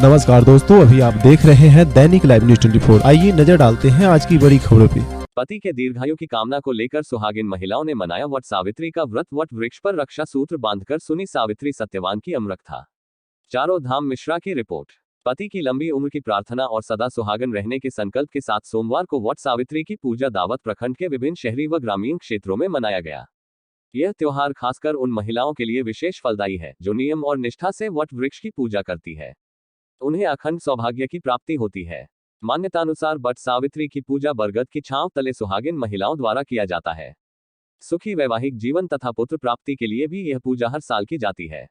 नमस्कार दोस्तों, अभी आप देख रहे हैं दैनिक लाइव न्यूज 24। आइए नजर डालते हैं आज की बड़ी खबरों पे। पति के दीर्घायु की कामना को लेकर सुहागिन महिलाओं ने मनाया वट सावित्री का व्रत। वट वृक्ष पर रक्षा सूत्र बांधकर सुनी सावित्री सत्यवान की अमृता। चारों धाम मिश्रा की रिपोर्ट। पति की लंबी उम्र की प्रार्थना और सदा सुहागन रहने के संकल्प के साथ सोमवार को वट सावित्री की पूजा दावत प्रखंड के विभिन्न शहरी व ग्रामीण क्षेत्रों में मनाया गया। यह त्योहार खासकर उन महिलाओं के लिए विशेष फलदायी है जो नियम और निष्ठा से वट वृक्ष की पूजा करती है। उन्हें अखंड सौभाग्य की प्राप्ति होती है। मान्यतानुसार वट सावित्री की पूजा बरगद की छांव तले सुहागिन महिलाओं द्वारा किया जाता है। सुखी वैवाहिक जीवन तथा पुत्र प्राप्ति के लिए भी यह पूजा हर साल की जाती है।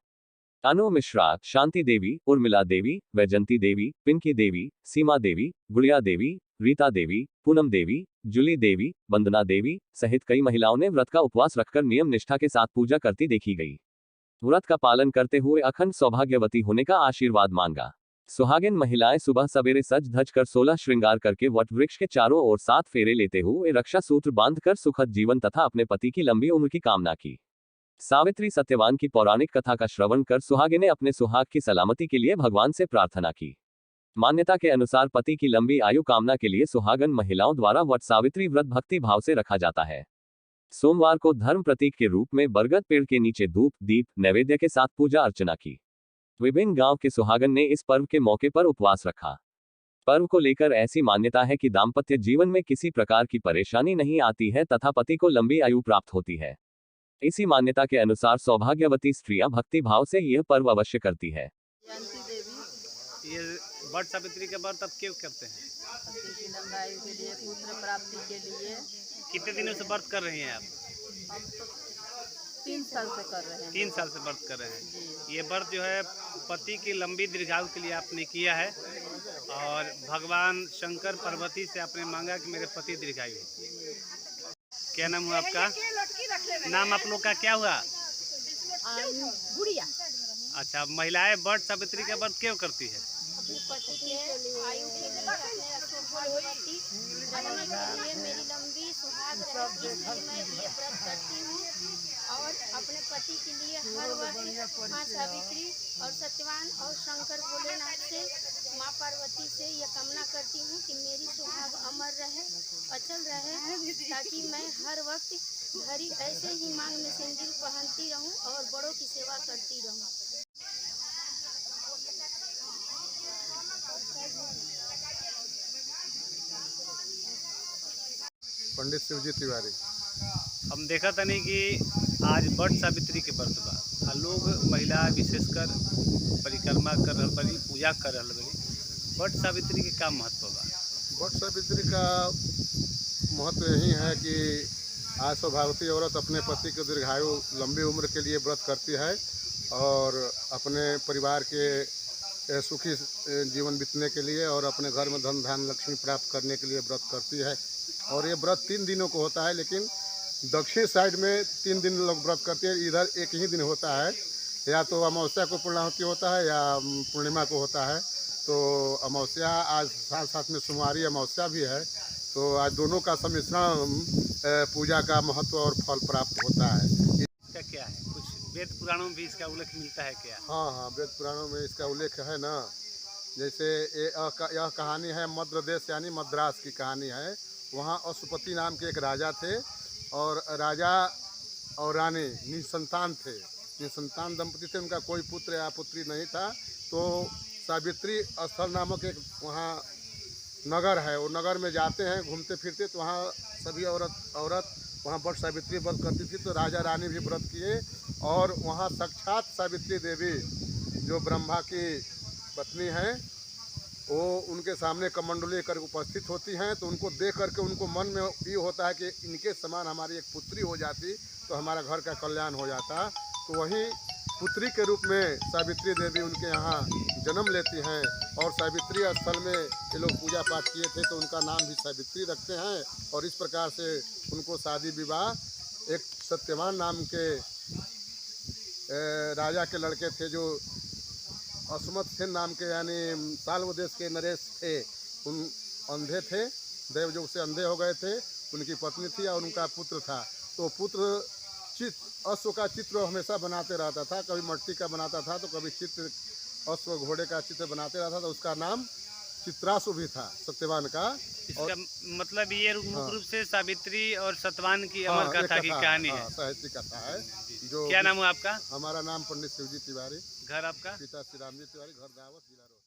अनु मिश्रा, शांति देवी, उर्मिला देवी, वैजंती देवी, पिंकी देवी, सीमा देवी, गुड़िया देवी, रीता देवी, पूनम देवी, जुली देवी, वंदना देवी सहित कई महिलाओं ने व्रत का उपवास रखकर नियम निष्ठा के साथ पूजा करती देखी गई। व्रत का पालन करते हुए अखंड सौभाग्यवती होने का आशीर्वाद मांगा। सुहागिन महिलाएं सुबह सवेरे सज धज कर 16 श्रृंगार करके वट वृक्ष के चारों ओर 7 फेरे लेते हुए रक्षा सूत्र बांधकर सुखद जीवन तथा अपने पति की लंबी उम्र की कामना की। सावित्री सत्यवान की पौराणिक कथा का श्रवण कर सुहागिने अपने सुहाग की सलामती के लिए भगवान से प्रार्थना की। मान्यता के अनुसार पति की लंबी आयु कामना के लिए सुहागन महिलाओं द्वारा वट सावित्री व्रत भक्ति भाव से रखा जाता है। सोमवार को धर्म प्रतीक के रूप में बरगद पेड़ के नीचे धूप दीप नैवेद्य के साथ पूजा अर्चना की। विभिन्न गांव के सुहागन ने इस पर्व के मौके पर उपवास रखा। पर्व को लेकर ऐसी मान्यता है कि दाम्पत्य जीवन में किसी प्रकार की परेशानी नहीं आती है तथा पति को लंबी आयु प्राप्त होती है। इसी मान्यता के अनुसार सौभाग्यवती स्त्रियां भक्ति भाव से यह पर्व अवश्य करती है। ये वट सावित्री के व्रत अब क्यों करते हैं? पति की लंबी आयु के लिए, पुत्र प्राप्ति के लिए। कितने दिनों से व्रत कर रही हैं आप? हम तो 3 साल से कर रहे हैं। 3 साल से व्रत कर रहे हैं। जी। ये व्रत जो है पति की लंबी दीर्घायु के लिए आपने किया है और भगवान शंकर पार्वती से आपने मांगा कि मेरे पति दीर्घायु हो। क्या नाम हुआ आपका? नाम आप लोग का क्या हुआ? गुड़िया। अच्छा, महिलाएं वट सावित्री का व्रत क्यों करती है? पति के आयु के लिए, अपने सौभाग्यवती बनने के लिए, मेरी लंबी सुहाग रहे इसलिए मैं ये व्रत करती हूँ और अपने पति के लिए हर वक्त माँ सावित्री और सत्यवान और शंकर भोलेनाथ से, माँ पार्वती से ये कामना करती हूँ कि मेरी सुहाग अमर रहे, अचल रहे, ताकि मैं हर वक्त घड़ी ऐसे ही मांग में सिंदूर पहनती रहूँ और बड़ों की सेवा करती रहूँ। पंडित शिवजी तिवारी। हम देखा था नहीं कि आज वट सावित्री के व्रत बा आ लोग महिला विशेषकर परिक्रमा कर रहल बड़ी, पूजा कर रहल बड़ी। वट सावित्री के का महत्व बा? वट सावित्री का महत्व यही है कि आज सौभाग्यवती औरत अपने पति की दीर्घायु लंबी उम्र के लिए व्रत करती है और अपने परिवार के सुखी जीवन बीतने के लिए और अपने घर में धन धान लक्ष्मी प्राप्त करने के लिए व्रत करती है। और ये व्रत 3 दिनों को होता है, लेकिन दक्षिण साइड में 3 दिन लोग व्रत करते हैं, इधर एक ही दिन होता है। या तो अमावस्या को पूर्णाहुति होता है या पूर्णिमा को होता है। तो अमावस्या आज साथ साथ में सोमवारी अमावस्या भी है, तो आज दोनों का सम्मिश्रण पूजा का महत्व और फल प्राप्त होता है। इसका क्या है? कुछ वेद पुराणों में भी इसका उल्लेख मिलता है क्या? हाँ, वेद पुराणों में इसका उल्लेख है ना। जैसे यह कहानी है मद्र देश यानी मद्रास की कहानी है। वहाँ अशुपति नाम के एक राजा थे और राजा और रानी निसंतान थे। निसंतान दंपति थे, उनका कोई पुत्र या पुत्री नहीं था। तो सावित्री स्थल नामक एक वहाँ नगर है, वो नगर में जाते हैं घूमते फिरते, तो वहाँ सभी औरत वहाँ वट सावित्री व्रत करती थी। तो राजा रानी भी व्रत किए और वहाँ साक्षात सावित्री देवी जो ब्रह्मा की पत्नी हैं, वो उनके सामने कमंडली कर उपस्थित होती हैं। तो उनको देख करके उनको मन में ये होता है कि इनके समान हमारी एक पुत्री हो जाती तो हमारा घर का कल्याण हो जाता। तो वहीं पुत्री के रूप में सावित्री देवी उनके यहाँ जन्म लेती हैं और सावित्री स्थल में ये लोग पूजा पाठ किए थे, तो उनका नाम भी सावित्री रखते हैं। और इस प्रकार से उनको शादी विवाह एक सत्यवान नाम के राजा के लड़के थे जो असमत सेन नाम के यानी साल्व देश के नरेश थे, उन अंधे थे, देवयोग से अंधे हो गए थे। उनकी पत्नी थी और उनका पुत्र था। तो पुत्र अश्व का चित्र हमेशा बनाते रहता था, कभी मट्टी का बनाता था तो कभी चित्र अश्व घोड़े का चित्र बनाते रहता था, उसका नाम चित्रासु भी था सत्यवान का। इसका मतलब ये मुख्य रूप से सावित्री और सतवान की हाँ, अमर कथा एक की कथा, कहानी हाँ, है। साहित्यिक कथा है। जो क्या नाम है आपका? हमारा नाम पंडित शिवजी तिवारी, घर आपका? पिता श्री रामजी तिवारी, घर दावत, जिला रोहतास।